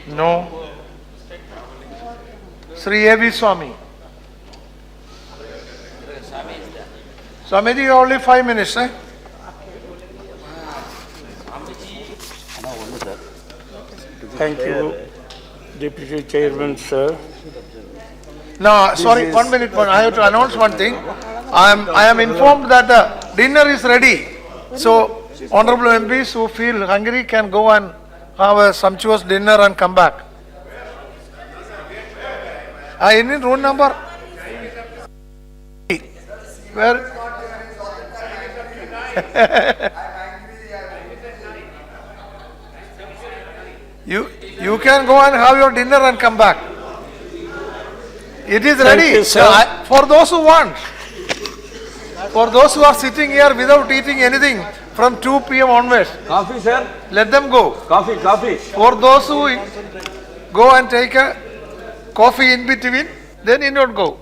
No. Sri A.B. Swamy. Swamiji, only 5 minutes, eh? Thank you, Deputy Chairman, sir. No, sorry, 1 minute. I have to announce one thing. I am informed that the dinner is ready. So, honorable MPs who feel hungry can go and have a sumptuous dinner and come back. Any room number? Where? You can go and have your dinner and come back. It is ready. You, sir. For those who want. For those who are sitting here without eating anything from 2 p.m. onwards. Coffee, sir. Let them go. Coffee, coffee. For those who go and take a coffee in between, then you not go.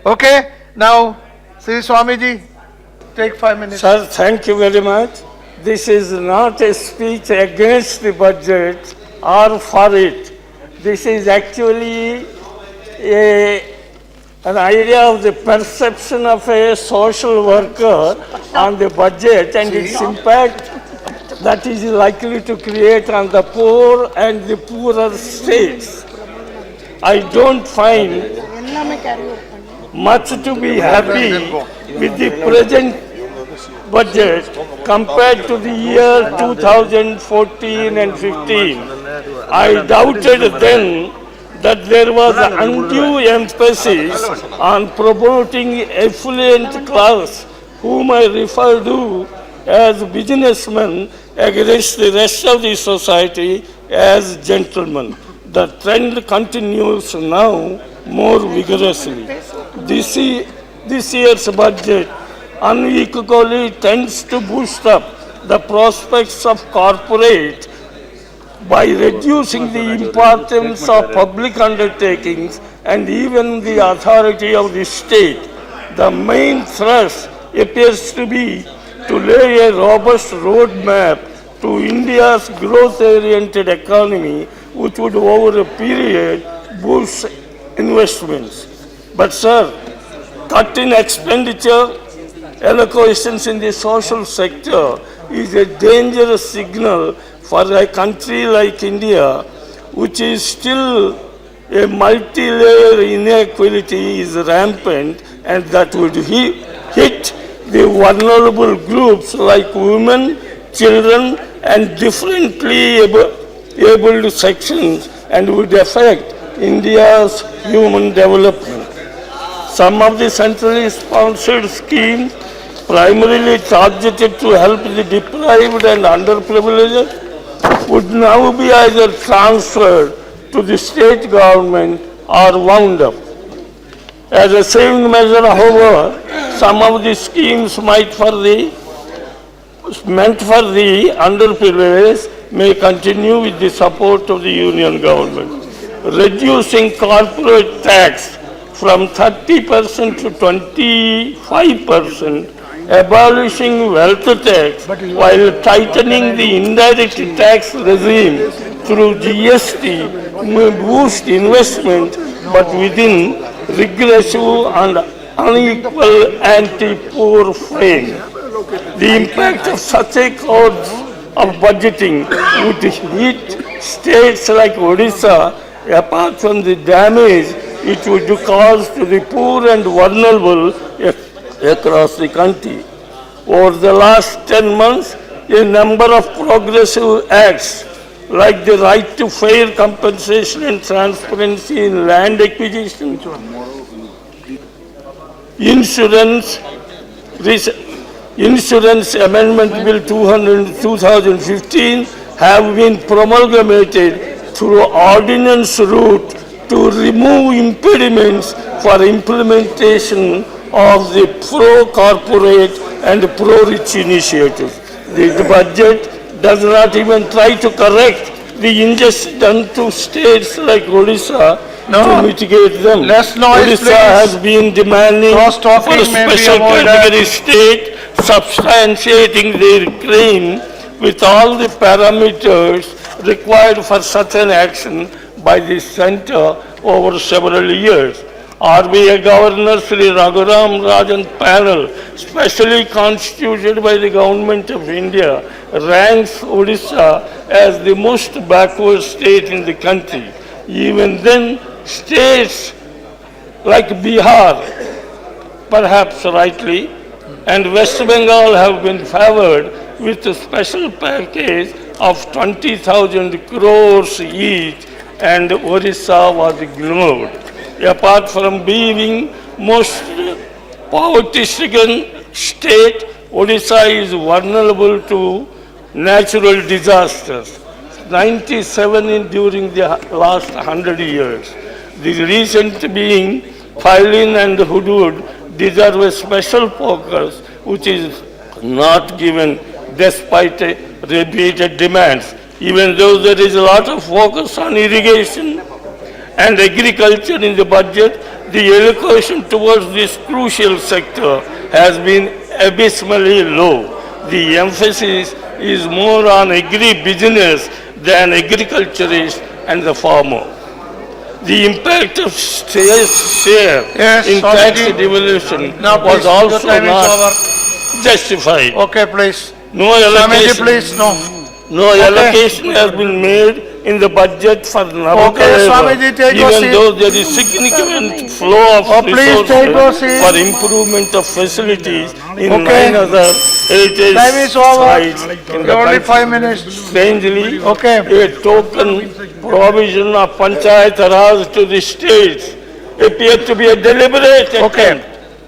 Okay. Now, Sri Swamiji, take 5 minutes. Sir, thank you very much. This is not a speech against the budget or for it. This is actually an idea of the perception of a social worker on the budget and its impact that is likely to create on the poor and the poorer states. I don't find much to be happy with the present budget compared to the year 2014 and 15. I doubted then that there was undue emphasis on promoting affluent class, whom I refer to as businessmen, against the rest of the society as gentlemen. The trend continues now more vigorously. This year's budget unequally tends to boost up the prospects of corporate by reducing the importance of public undertakings and even the authority of the state. The main thrust appears to be to lay a robust roadmap to India's growth-oriented economy, which would over a period boost investments. But sir, cut in expenditure, allocations in the social sector is a dangerous signal for a country like India, which is still a multi-layer inequality is rampant, and that would hit the vulnerable groups like women, children, and differently abled sections, and would affect India's human development. Some of the centrally sponsored schemes primarily targeted to help the deprived and underprivileged would now be either transferred to the state government or wound up. As a saving measure, however, some of the schemes meant for the underprivileged may continue with the support of the union government. Reducing corporate tax from 30% to 25%, abolishing wealth tax while tightening the indirect tax regime through GST may boost investment, but within regressive and unequal anti-poor frame. The impact of such a course of budgeting would hit states like Odisha, apart from the damage it would cause to the poor and vulnerable across the country. Over the last 10 months, a number of progressive acts like the right to fair compensation and transparency in land acquisition, Insurance Amendment Bill 2015 have been promulgated through ordinance route to remove impediments for implementation of the pro-corporate and pro-rich initiatives. The budget does not even try to correct the injustice done to states like Odisha to mitigate them. Less noise, Odisha has been demanding for a special category state substantiating their claim with all the parameters required for such an action by the centre over several years. RBI Governor Sri Raghuram Rajan panel, specially constituted by the Government of India, ranks Odisha as the most backward state in the country. Even then, states like Bihar, perhaps rightly, and West Bengal have been favored with a special package of 20,000 crores each, and Odisha was ignored. Apart from being most poverty-stricken state, Odisha is vulnerable to natural disasters. 97 during the last 100 years. The recent being Phylline and Hudud deserve a special focus which is not given despite repeated demands. Even though there is a lot of focus on irrigation and agriculture in the budget, the allocation towards this crucial sector has been abysmally low. The emphasis is more on agri-business than agriculturist and the farmer. The impact of state's share in tax devolution Now, was please, your also time is not over. justified. Okay, please. No Swamiji, allocation, please, no. no allocation has been made in the budget for Navakareva, Okay, Swamiji, take your even seat. though there is significant flow of please take your resources seat. for improvement of facilities in Okay. 9 other heritage Time is over. sites in You the have only country. 5 minutes. Strangely, Okay. a token provision of Panchayat Raj to the states appeared to be a deliberate attempt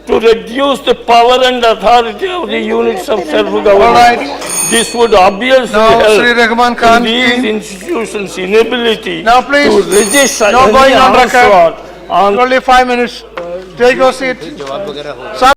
to reduce the power and authority of the units of self-government. All right. This would obviously Now, help Sri Rahman in Khan these ji. institutions' inability Now, please, to resist no any going on record. onslaught on Only 5 minutes. Take your seat.